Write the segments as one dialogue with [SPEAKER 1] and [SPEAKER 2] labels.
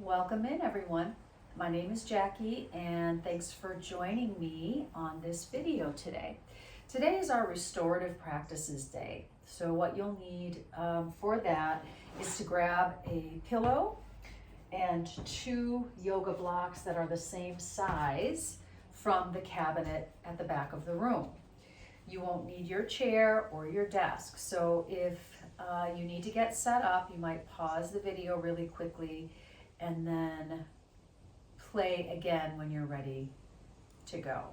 [SPEAKER 1] Welcome in, everyone. My name is Jackie, and thanks for joining me on this video today. Today is our Restorative Practices Day. So what you'll need for that is to grab a pillow and 2 yoga blocks that are the same size from the cabinet at the back of the room. You won't need your chair or your desk. So if you need to get set up, you might pause the video really quickly and then play again when you're ready to go.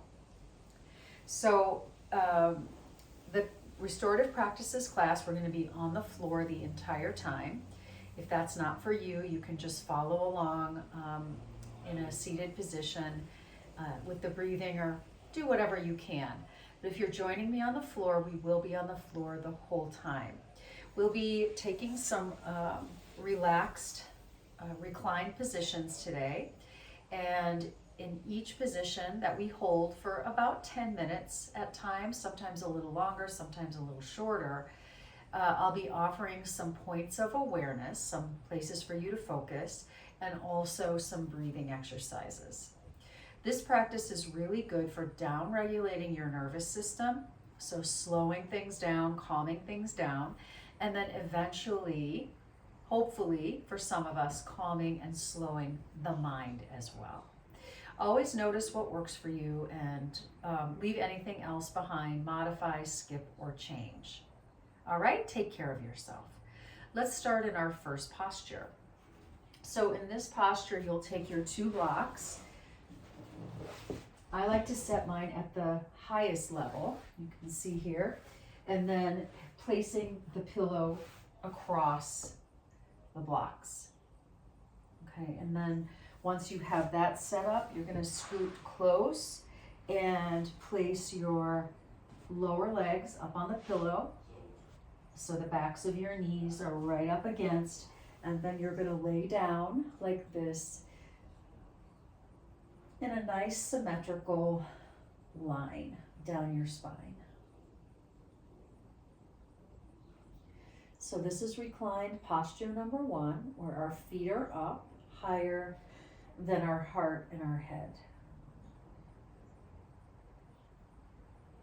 [SPEAKER 1] So the Restorative Practices class, we're going to be on the floor the entire time. If that's not for you, you can just follow along in a seated position with the breathing, or do whatever you can. But if you're joining me on the floor, we will be on the floor the whole time. We'll be taking some relaxed reclined positions today, and in each position that we hold for about 10 minutes at times, sometimes a little longer, sometimes a little shorter, I'll be offering some points of awareness, some places for you to focus, and also some breathing exercises. This practice is really good for down regulating your nervous system, so slowing things down, calming things down, and then eventually, hopefully, for some of us, calming and slowing the mind as well. Always notice what works for you and leave anything else behind, modify, skip, or change. All right, take care of yourself. Let's start in our first posture. So in this posture, you'll take your 2 blocks. I like to set mine at the highest level, you can see here, and then placing the pillow across the blocks. Okay, and then once you have that set up, you're going to scoot close and place your lower legs up on the pillow so the backs of your knees are right up against, and then you're going to lay down like this in a nice symmetrical line down your spine. So this is reclined posture number 1, where our feet are up higher than our heart and our head.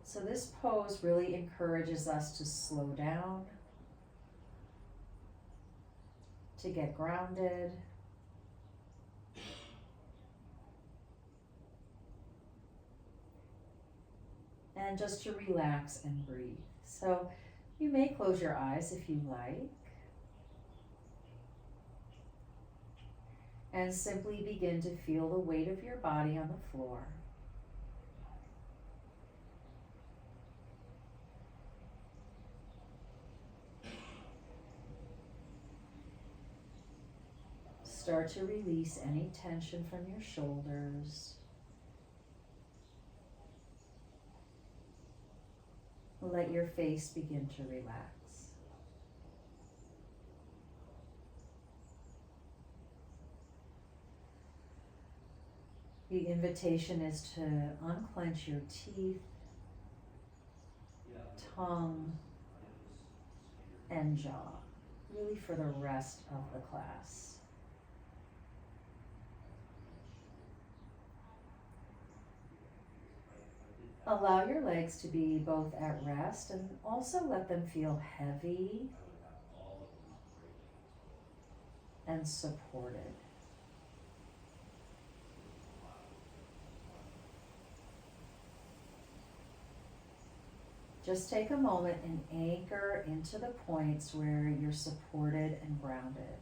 [SPEAKER 1] So this pose really encourages us to slow down, to get grounded, and just to relax and breathe. So you may close your eyes if you like, and simply begin to feel the weight of your body on the floor. Start to release any tension from your shoulders. Let your face begin to relax. The invitation is to unclench your teeth, tongue, and jaw, really for the rest of the class. Allow your legs to be both at rest and also let them feel heavy and supported. Just take a moment and anchor into the points where you're supported and grounded.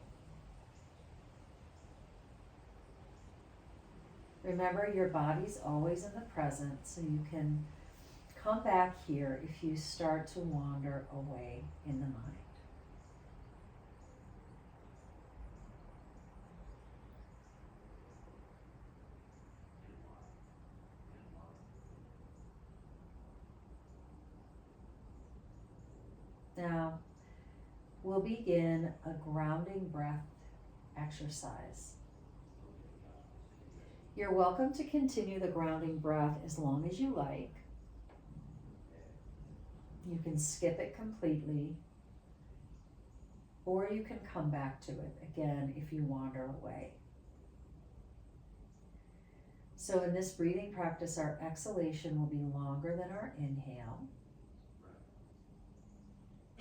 [SPEAKER 1] Remember, your body's always in the present, so you can come back here if you start to wander away in the mind. Now, we'll begin a grounding breath exercise. You're welcome to continue the grounding breath as long as you like. You can skip it completely, or you can come back to it again if you wander away. So in this breathing practice, our exhalation will be longer than our inhale.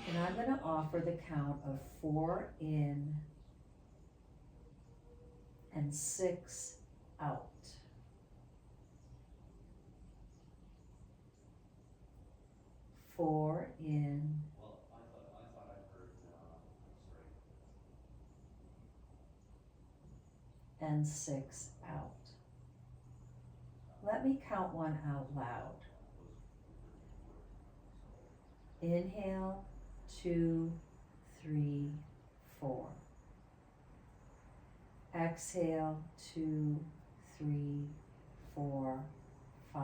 [SPEAKER 1] And I'm going to offer the count of 4 in and 6 out. 4 in.
[SPEAKER 2] Well, I thought I heard, sorry.
[SPEAKER 1] And 6 out. Let me count one out loud. Inhale, 2, 3, 4. Exhale, 2, 3, 4, 5,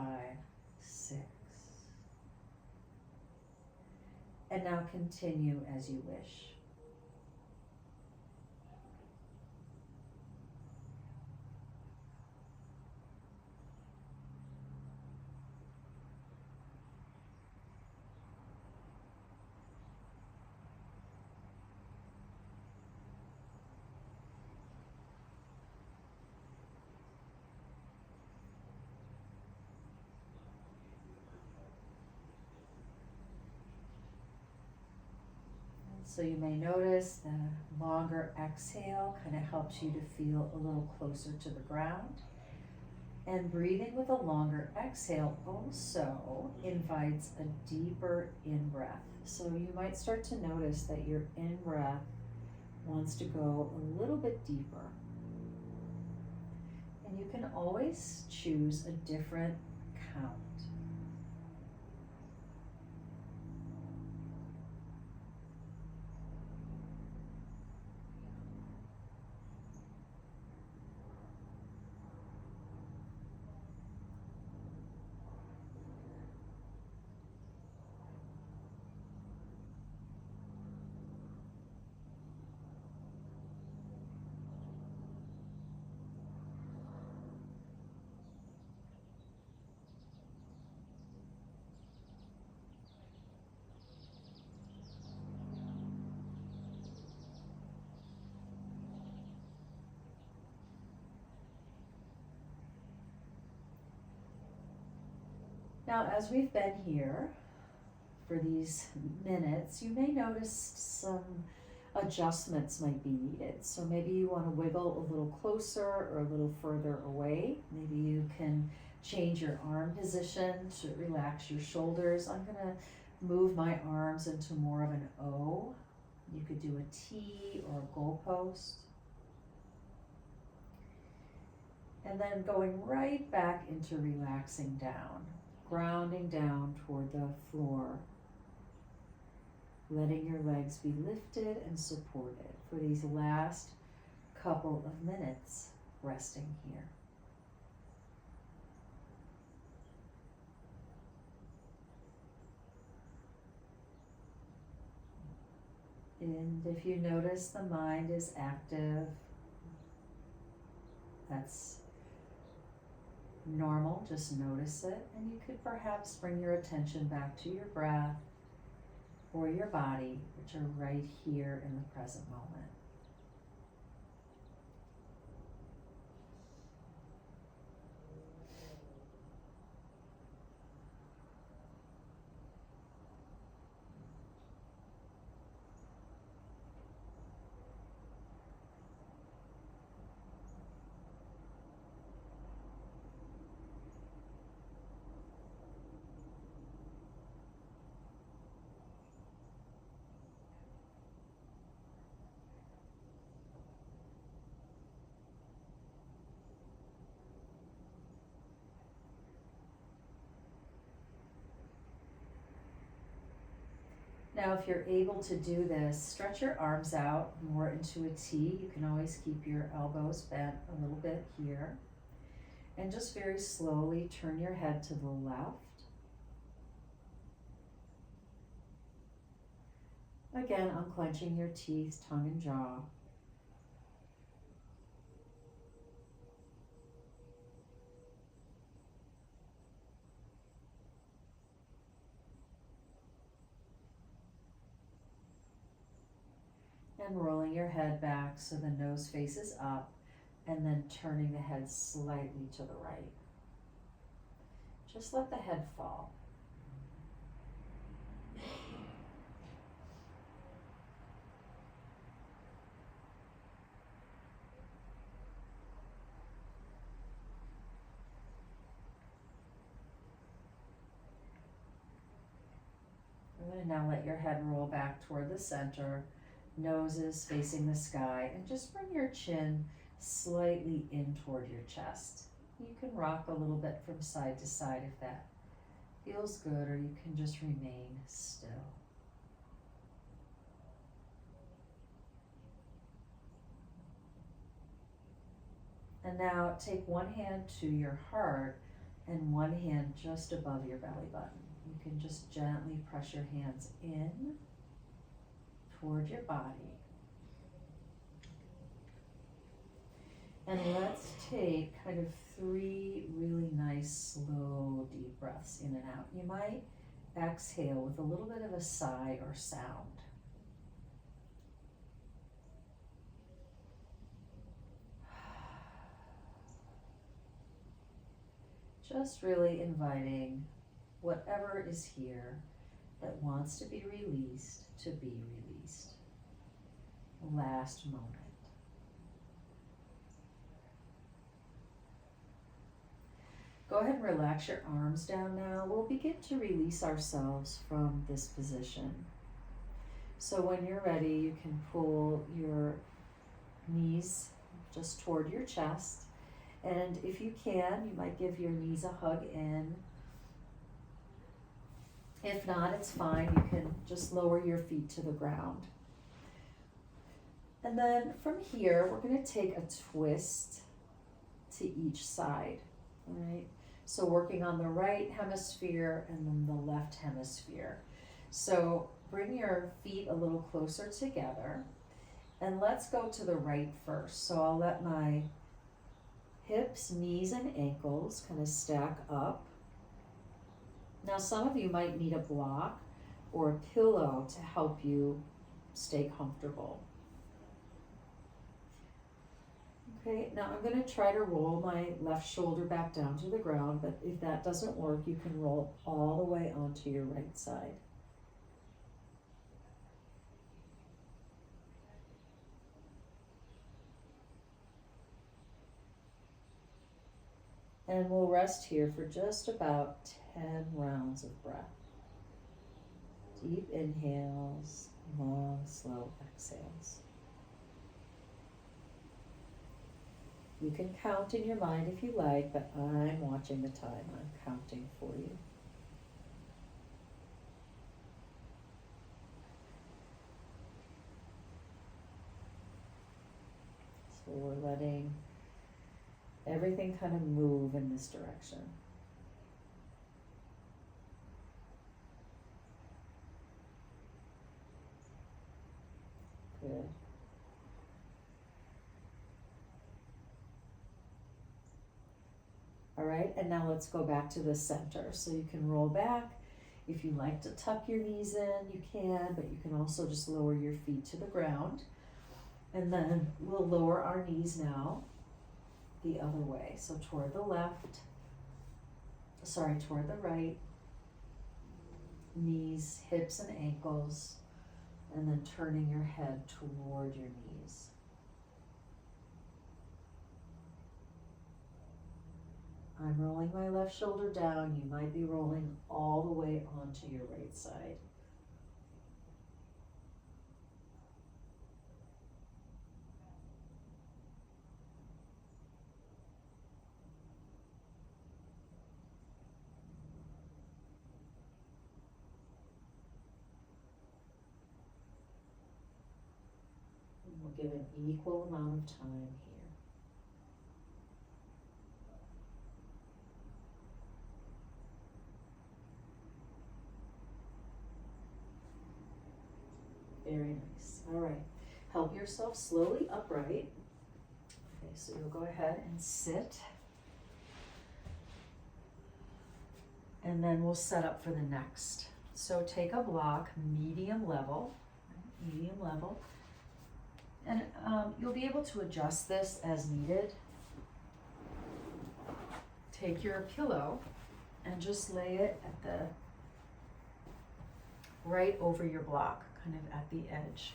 [SPEAKER 1] 6. And now continue as you wish. So you may notice the longer exhale kind of helps you to feel a little closer to the ground. And breathing with a longer exhale also invites a deeper in-breath. So you might start to notice that your in-breath wants to go a little bit deeper. And you can always choose a different count. Now, as we've been here for these minutes, you may notice some adjustments might be needed. So maybe you want to wiggle a little closer or a little further away. Maybe you can change your arm position to relax your shoulders. I'm going to move my arms into more of an O. You could do a T or a goalpost. And then going right back into relaxing down. Grounding down toward the floor, letting your legs be lifted and supported for these last couple of minutes, resting here. And if you notice the mind is active, that's normal, just notice it, and you could perhaps bring your attention back to your breath or your body, which are right here in the present moment. Now, if you're able to do this, stretch your arms out more into a T. You can always keep your elbows bent a little bit here. And just very slowly turn your head to the left. Again, unclenching your teeth, tongue and jaw. And rolling your head back so the nose faces up, and then turning the head slightly to the right. just let the head fall. I'm going to now let your head roll back toward the center, noses facing the sky, and just bring your chin slightly in toward your chest. You can rock a little bit from side to side if that feels good, or you can just remain still. And now take one hand to your heart and one hand just above your belly button. You can just gently press your hands in toward your body. And let's take kind of 3 really nice, slow, deep breaths in and out. You might exhale with a little bit of a sigh or sound. Just really inviting whatever is here that wants to be released to be released. Last moment. Go ahead and relax your arms down now. We'll begin to release ourselves from this position. So when you're ready, you can pull your knees just toward your chest. And if you can, you might give your knees a hug in. If not, it's fine. You can just lower your feet to the ground. And then from here, we're going to take a twist to each side. All right. So working on the right hemisphere and then the left hemisphere. So bring your feet a little closer together. And let's go to the right first. So I'll let my hips, knees, and ankles kind of stack up. Now some of you might need a block or a pillow to help you stay comfortable. Okay, now I'm going to try to roll my left shoulder back down to the ground, but if that doesn't work, you can roll all the way onto your right side. And we'll rest here for just about 10 rounds of breath. Deep inhales, long, slow exhales. You can count in your mind if you like, but I'm watching the time. I'm counting for you. So we're letting everything kind of move in this direction. Good. All right, and now let's go back to the center. So you can roll back. If you like to tuck your knees in, you can, but you can also just lower your feet to the ground. And then we'll lower our knees now the other way. So toward the toward the right. Knees, hips, and ankles. And then turning your head toward your knees. I'm rolling my left shoulder down. You might be rolling all the way onto your right side. And we'll give an equal amount of time here. Very nice. All right. Help yourself slowly upright. Okay, so you'll go ahead and sit. And then we'll set up for the next. So take a block, medium level. And you'll be able to adjust this as needed. Take your pillow and just lay it at the right over your block, kind of at the edge.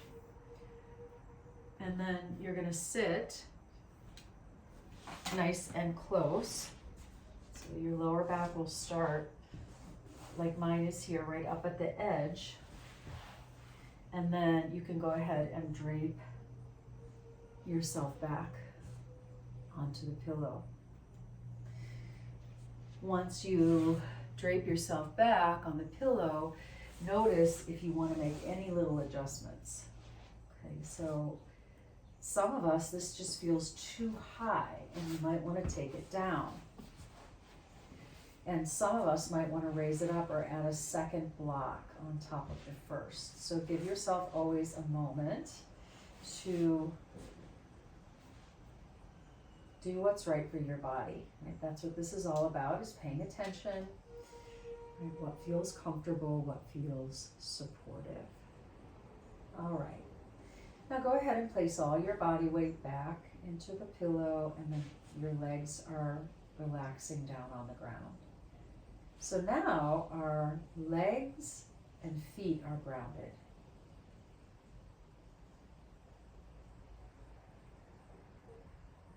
[SPEAKER 1] And then you're gonna sit nice and close. So your lower back will start like mine is here, right up at the edge. And then you can go ahead and drape yourself back onto the pillow. Once you drape yourself back on the pillow, notice if you want to make any little adjustments. Okay, so some of us, this just feels too high and you might want to take it down. And some of us might want to raise it up or add a second block on top of the first. So give yourself always a moment to do what's right for your body. Right? That's what this is all about, is paying attention. Right? What feels comfortable, what feels supportive. All right. Now go ahead and place all your body weight back into the pillow, and then your legs are relaxing down on the ground. So now our legs and feet are grounded.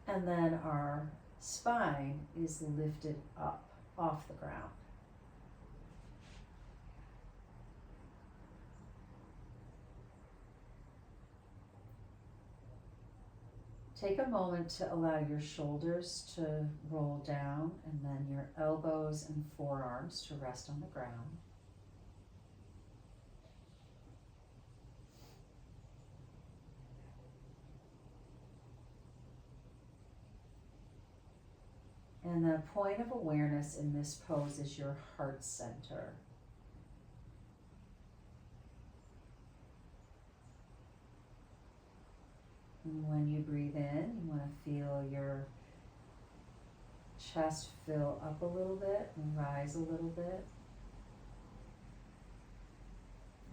[SPEAKER 1] And then our spine is lifted up off the ground. Take a moment to allow your shoulders to roll down and then your elbows and forearms to rest on the ground. And the point of awareness in this pose is your heart center. And when you breathe in, you want to feel your chest fill up a little bit and rise a little bit.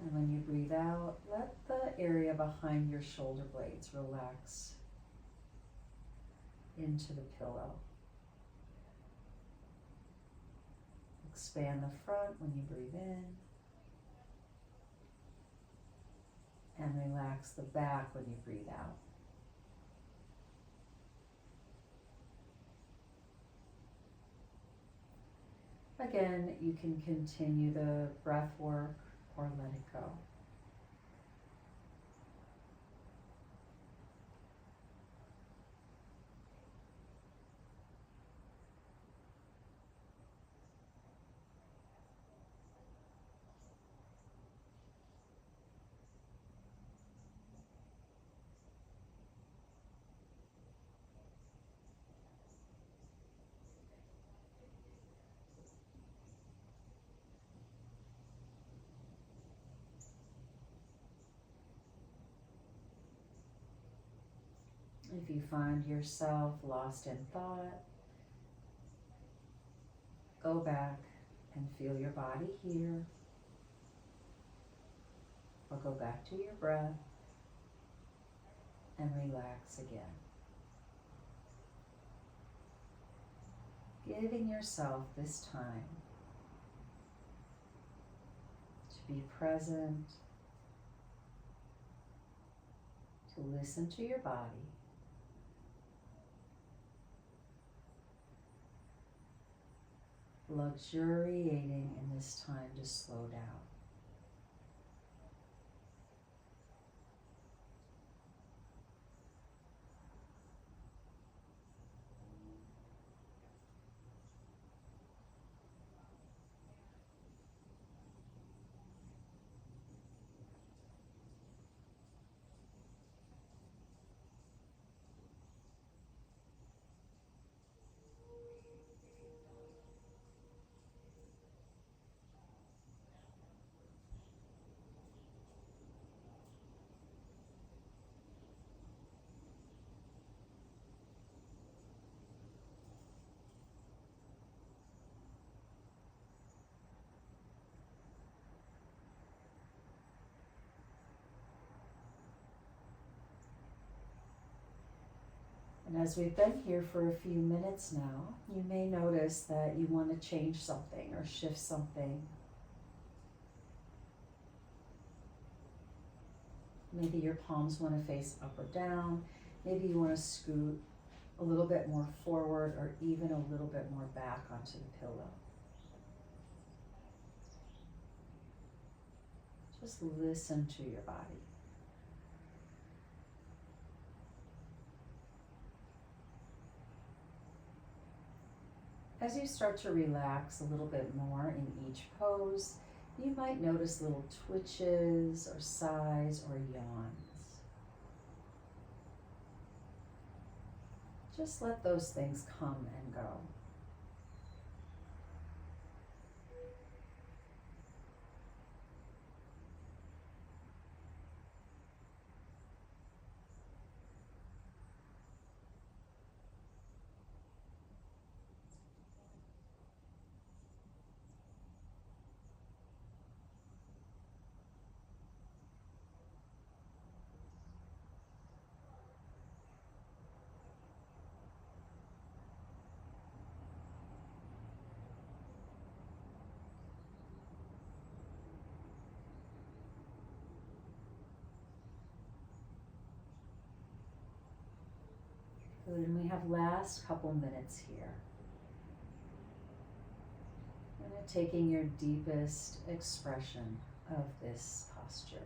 [SPEAKER 1] And when you breathe out, let the area behind your shoulder blades relax into the pillow. Expand the front when you breathe in. And relax the back when you breathe out. Again, you can continue the breath work or let it go. If you find yourself lost in thought, go back and feel your body here, or go back to your breath and relax again. Giving yourself this time to be present, to listen to your body, luxuriating in this time to slow down. And as we've been here for a few minutes now, you may notice that you want to change something or shift something. Maybe your palms want to face up or down. Maybe you want to scoot a little bit more forward or even a little bit more back onto the pillow. Just listen to your body. As you start to relax a little bit more in each pose, you might notice little twitches or sighs or yawns. Just let those things come and go. Good, and we have last couple minutes here. And taking your deepest expression of this posture.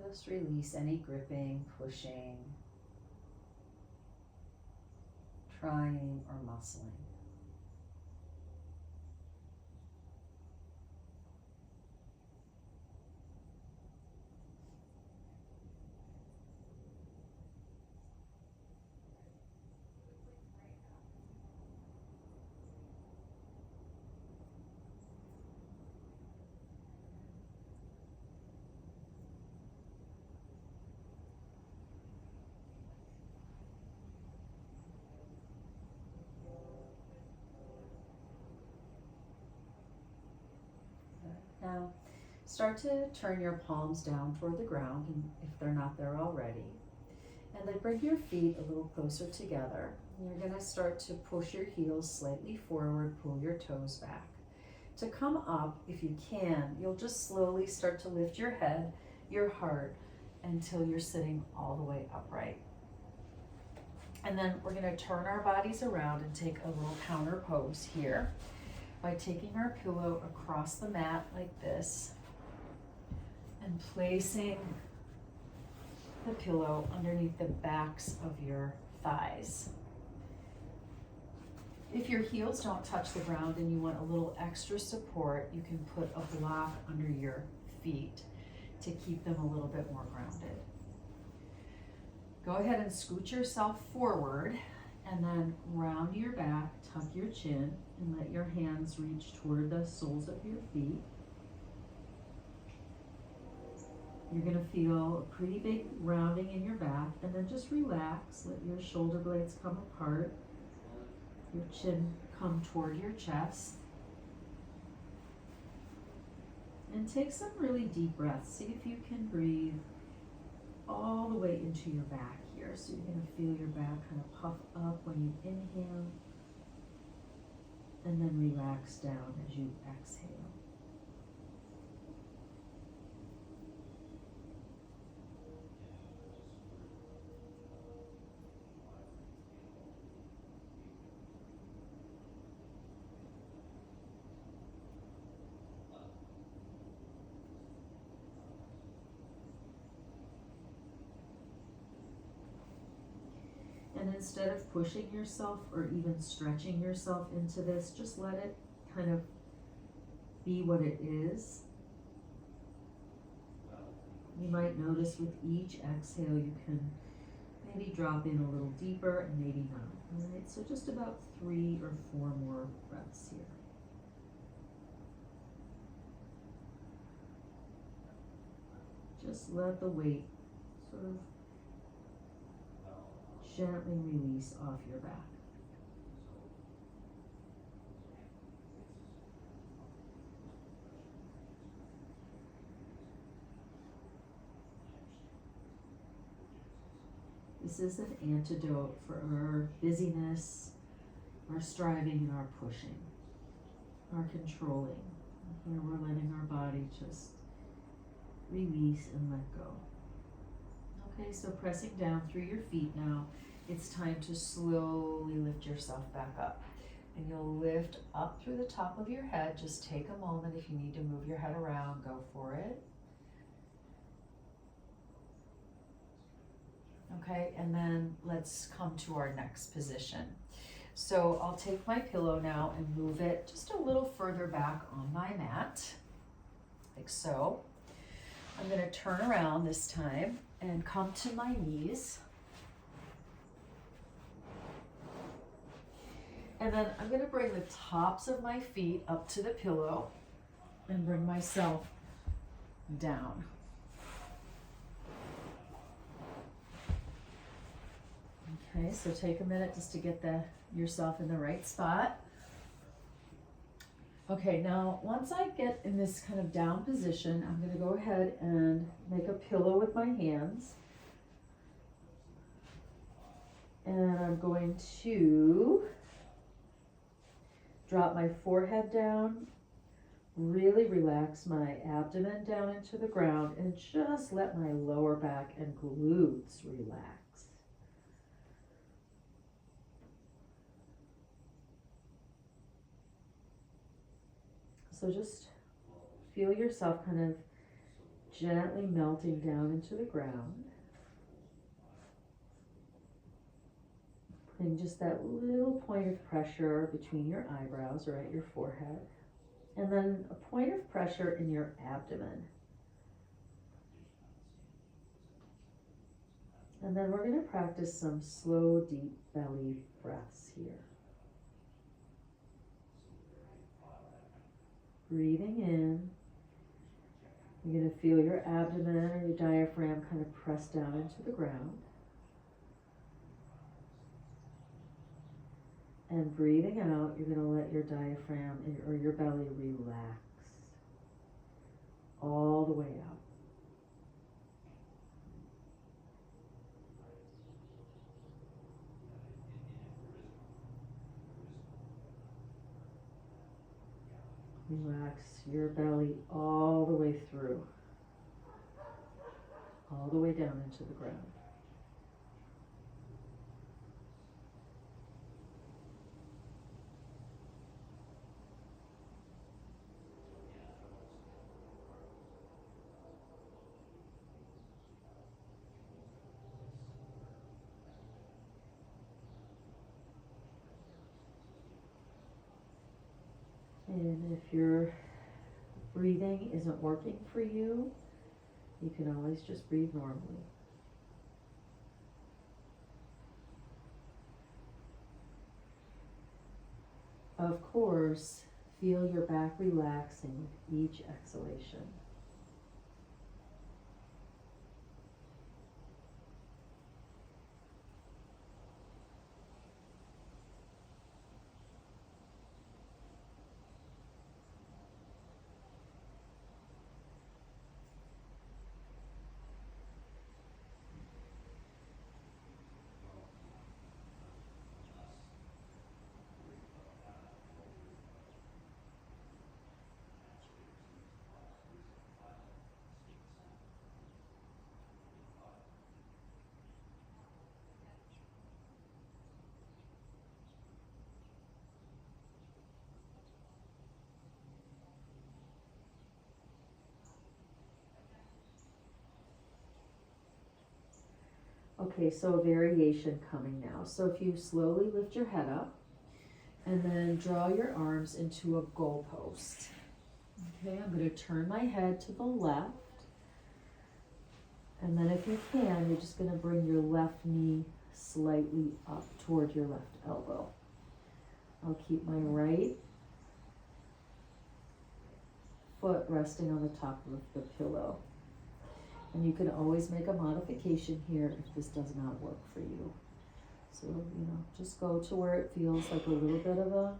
[SPEAKER 1] Just release any gripping, pushing, trying, or muscling. Now, start to turn your palms down toward the ground, if they're not there already. And then bring your feet a little closer together. You're going to start to push your heels slightly forward, pull your toes back. To come up, if you can, you'll just slowly start to lift your head, your heart, until you're sitting all the way upright. And then we're going to turn our bodies around and take a little counter pose here by taking our pillow across the mat like this and placing the pillow underneath the backs of your thighs. If your heels don't touch the ground and you want a little extra support, you can put a block under your feet to keep them a little bit more grounded. Go ahead and scoot yourself forward and then round your back, tuck your chin, and let your hands reach toward the soles of your feet. You're going to feel a pretty big rounding in your back, and then just relax. Let your shoulder blades come apart, your chin come toward your chest. And take some really deep breaths. See if you can breathe all the way into your back here. So you're going to feel your back kind of puff up when you inhale, and then relax down as you exhale. And instead of pushing yourself or even stretching yourself into this, just let it kind of be what it is. You might notice with each exhale you can maybe drop in a little deeper and maybe not. All right, so just about 3 or 4 more breaths here. Just let the weight sort of gently release off your back. this is an antidote for our busyness, our striving, and our pushing, our controlling. Here we're letting our body just release and let go. Okay, so pressing down through your feet now, it's time to slowly lift yourself back up. And you'll lift up through the top of your head. Just take a moment. If you need to move your head around, go for it. Okay, and then let's come to our next position. So I'll take my pillow now and move it just a little further back on my mat, like so. I'm going to turn around this time and come to my knees. And then I'm going to bring the tops of my feet up to the pillow and bring myself down. Okay, so take a minute just to get yourself in the right spot. Okay, now once I get in this kind of down position, I'm going to go ahead and make a pillow with my hands. And I'm going to drop my forehead down, really relax my abdomen down into the ground, and just let my lower back and glutes relax. So just feel yourself kind of gently melting down into the ground. Putting just that little point of pressure between your eyebrows or at your forehead. And then a point of pressure in your abdomen. And then we're going to practice some slow, deep belly breaths here. Breathing in, you're going to feel your abdomen or your diaphragm kind of press down into the ground. And breathing out, you're going to let your diaphragm or your belly relax all the way out. Relax your belly all the way through, all the way down into the ground. And if your breathing isn't working for you, you can always just breathe normally. Of course, feel your back relaxing with each exhalation. Okay, so a variation coming now. So if you slowly lift your head up and then draw your arms into a goalpost. Okay, I'm going to turn my head to the left. And then if you can, you're just going to bring your left knee slightly up toward your left elbow. I'll keep my right foot resting on the top of the pillow. And you can always make a modification here if this does not work for you. So, just go to where it feels like a little bit of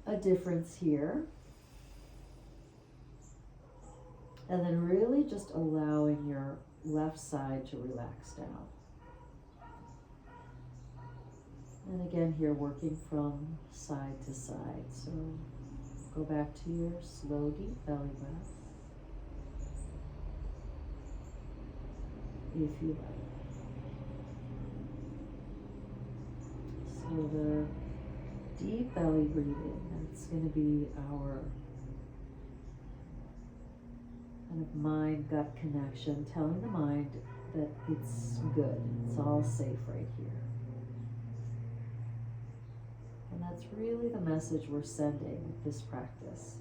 [SPEAKER 1] a difference here. And then really just allowing your left side to relax down.
[SPEAKER 2] And again here, working from side to side. So go back to your slow, deep belly breath, if you like. So the deep belly breathing, that's going to be our kind of mind-gut connection, telling the mind that it's good, it's all safe right here. And that's really the message we're sending with this practice.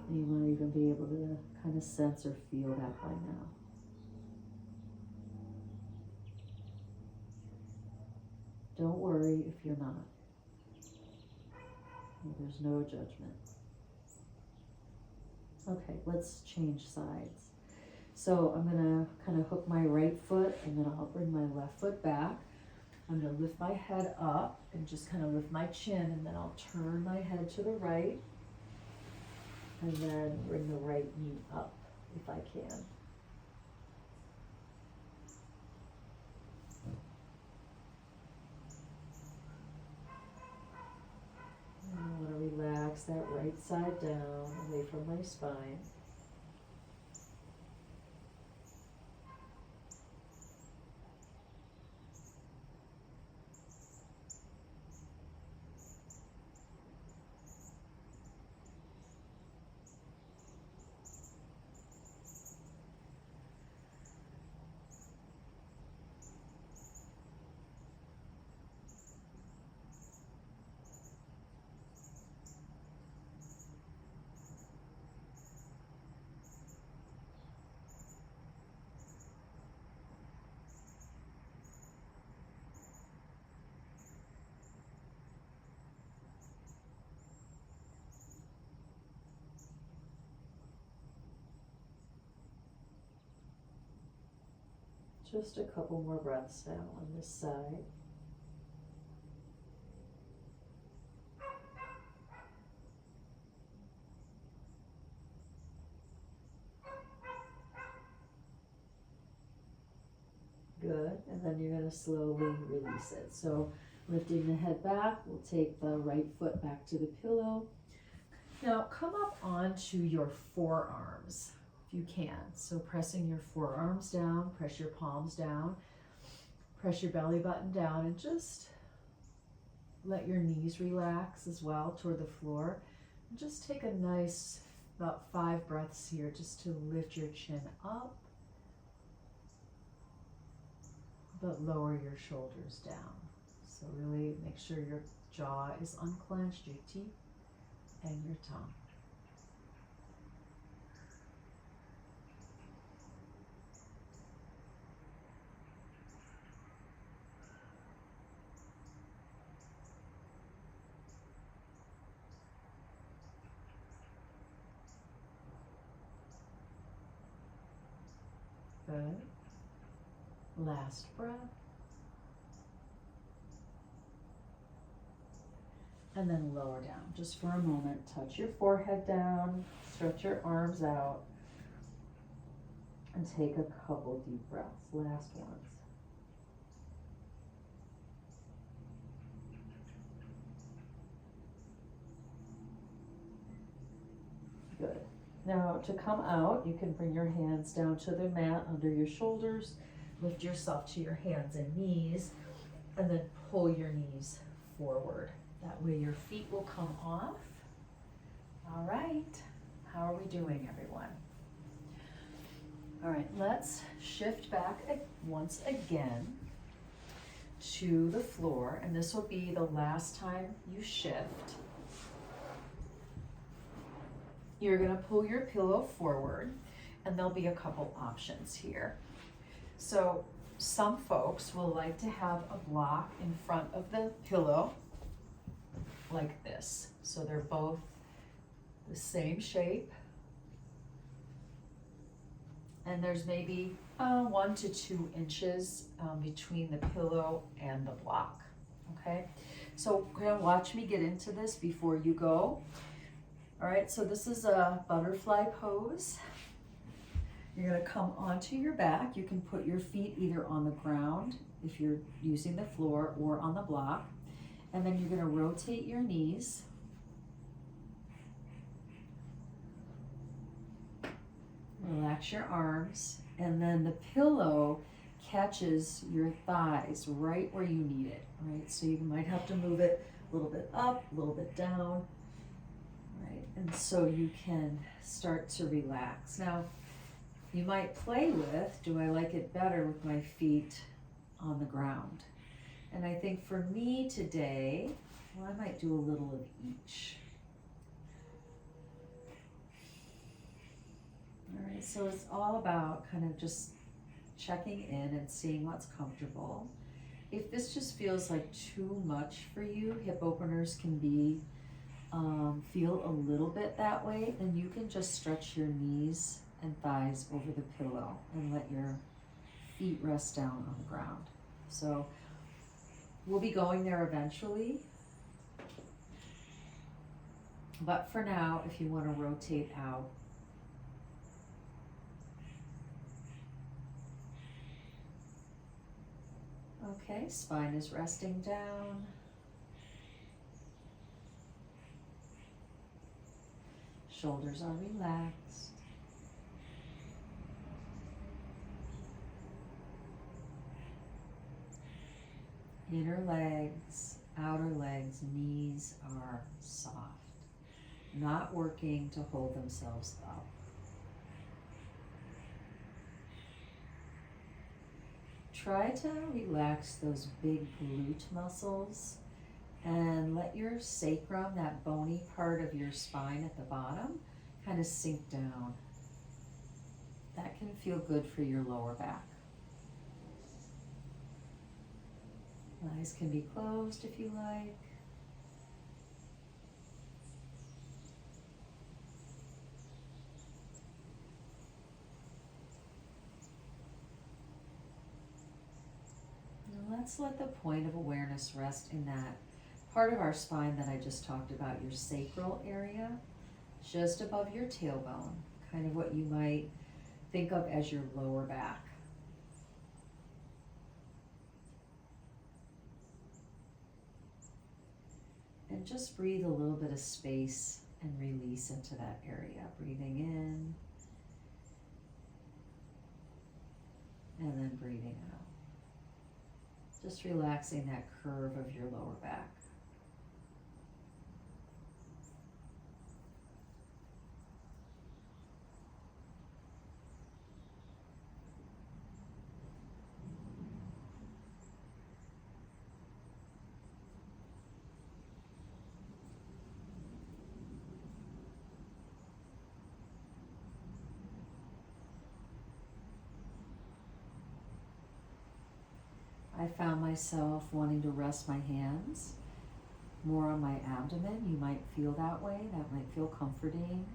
[SPEAKER 2] You might even be able to kind of sense or feel that by now. Don't worry if you're not. There's no judgment. Okay, let's change sides. So I'm gonna kind of hook my right foot and then I'll bring my left foot back. I'm gonna lift my head up and just kind of lift my chin, and then I'll turn my head to the right and then bring the right knee up if I can. And I want to relax that right side down away from my spine. Just a couple more breaths now on this side. Good, and then you're going to slowly release it. So lifting the head back, we'll take the right foot back to the pillow. Now come up onto your forearms if you can. So pressing your forearms down, press your palms down, press your belly button down, and just let your knees relax as well toward the floor. And just take a nice, about 5 breaths here just to lift your chin up, but lower your shoulders down. So really make sure your jaw is unclenched, your teeth and your tongue. Good. Last breath. And then lower down just for a moment. Touch your forehead down, stretch your arms out, and take a couple deep breaths. Last ones. Good. Now to come out, you can bring your hands down to the mat under your shoulders, lift yourself to your hands and knees, and then pull your knees forward. That way your feet will come off. All right, how are we doing, everyone? All right, let's shift back once again to the floor, and this will be the last time you shift. You're gonna pull your pillow forward, and there'll be a couple options here. So some folks will like to have a block in front of the pillow like this. So they're both the same shape.
[SPEAKER 1] and there's maybe 1 to 2 inches between the pillow and the block. Okay, so gonna watch me get into this before you go. All right, so this is a butterfly pose. You're gonna come onto your back. You can put your feet either on the ground if you're using the floor or on the block. And then you're gonna rotate your knees. Relax your arms, and then the pillow catches your thighs right where you need it, right? So you might have to move it a little bit up, a little bit down, right? And so you can start to relax. Now, you might play with, do I like it better with my feet on the ground? And I think for me today, well, I might do a little of each. All right, so it's all about kind of just checking in and seeing what's comfortable. If this just feels like too much for you, hip openers can be, feel a little bit that way, then you can just stretch your knees and thighs over the pillow and let your feet rest down on the ground. So we'll be going there eventually. But for now, if you want to rotate out, okay, spine is resting down. Shoulders are relaxed. Inner legs, outer legs, knees are soft, not working to hold themselves up. Try to relax those big glute muscles and let your sacrum, that bony part of your spine at the bottom, kind of sink down. That can feel good for your lower back. Eyes can be closed if you like. Now let's let the point of awareness rest in that part of our spine that I just talked about, your sacral area, just above your tailbone, kind of what you might think of as your lower back. And just breathe a little bit of space and release into that area. Breathing in and then breathing out. Just relaxing that curve of your lower back. I found myself wanting to rest my hands more on my abdomen. You might feel that way. That might feel comforting.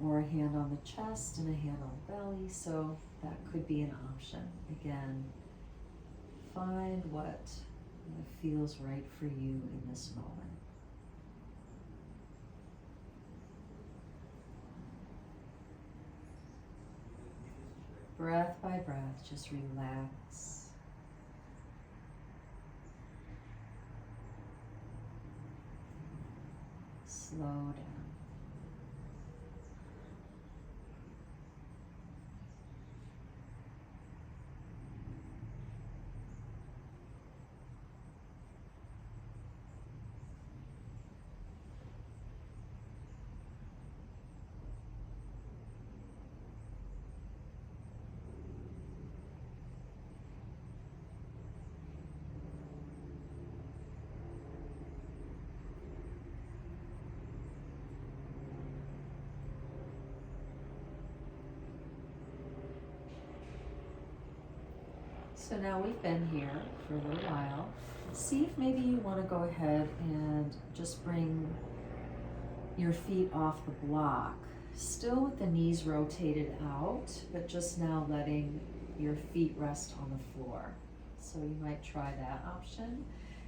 [SPEAKER 1] Or a hand on the chest and a hand on the belly. So that could be an option. Again, find what feels right for you in this moment. Breath by breath, just relax. Slow down. So now we've been here for a little while. See if maybe you want to go ahead and just bring your feet off the block
[SPEAKER 2] Still with the knees rotated out, but just now letting your feet rest on the floor. So you might try that option.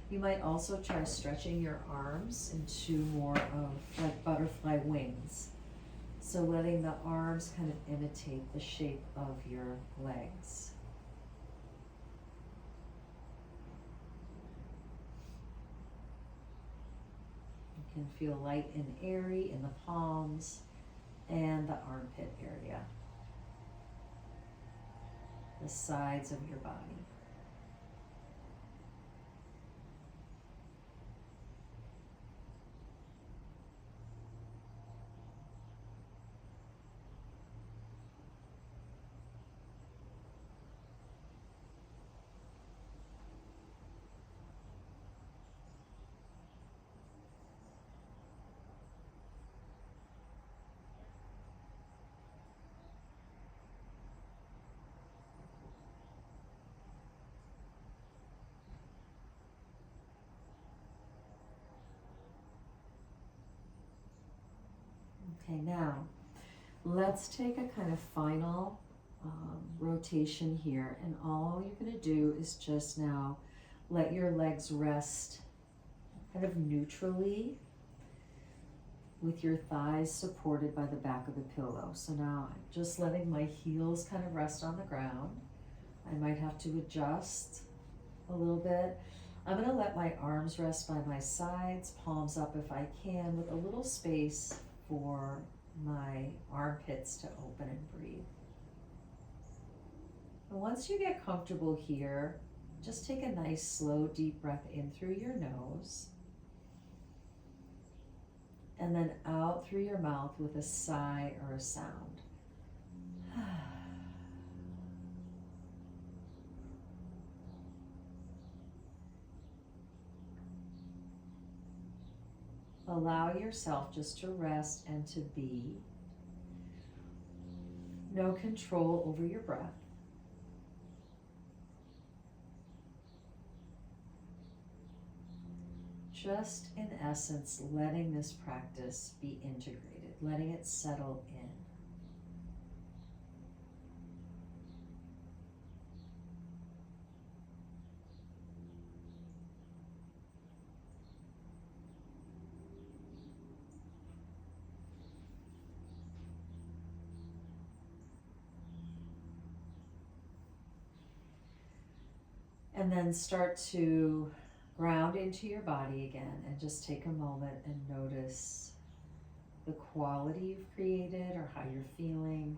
[SPEAKER 2] You might also try stretching your arms into more of like butterfly wings. So letting the arms kind of imitate the shape of your legs. You can feel light and airy in the palms and the armpit area, the sides of your body. Okay, now let's take a kind of final rotation here, and all you're going to do is just now let your legs rest kind of neutrally with your thighs supported by the back of the pillow. So now I'm just letting my heels kind of rest on the ground. I might have to adjust a little bit. I'm going to let my arms rest by my sides, palms up if I can, with a little space for my armpits to open and breathe. And once you get comfortable here, just take a nice slow deep breath in through your nose and then out through your mouth with a sigh or a sound. Allow yourself just to rest and to be. No control over your breath. Just in essence, letting this practice be integrated, letting it settle in. And then start to ground into your body again and just take a moment and notice the quality you've created or how you're feeling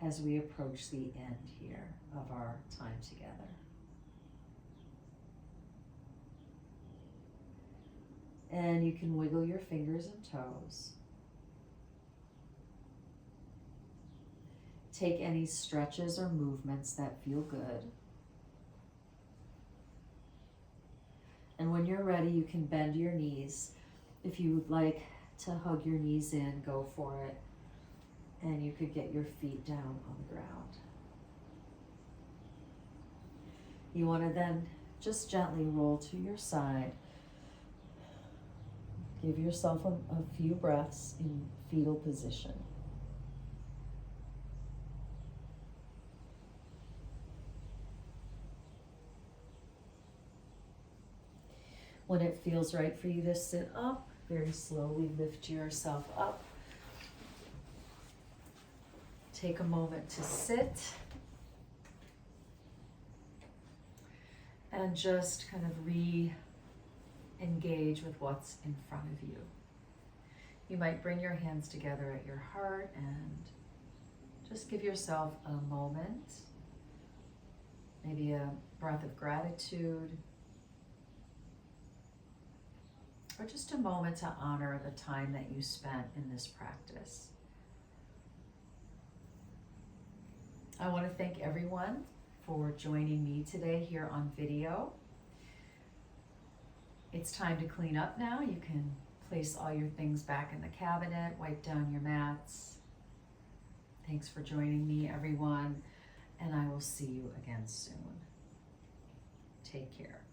[SPEAKER 2] as we approach the end here of our time together. And you can wiggle your fingers and toes. Take any stretches or movements that feel good. And when you're ready, you can bend your knees. If you would like to hug your knees in, go for it. And you could get your feet down on the ground. You want to then just gently roll to your side. Give yourself a few breaths in fetal position. When it feels right for you to sit up, very slowly lift yourself up. Take a moment to sit. And just kind of re-engage with what's in front of you. You might bring your hands together at your heart and just give yourself a moment, maybe a breath of gratitude, or just a moment to honor the time that you spent in this practice. I want to thank everyone for joining me today here on video. It's time to clean up now. You can place all your things back in the cabinet, wipe down your mats. Thanks for joining me, everyone, and I will see you again soon. Take care.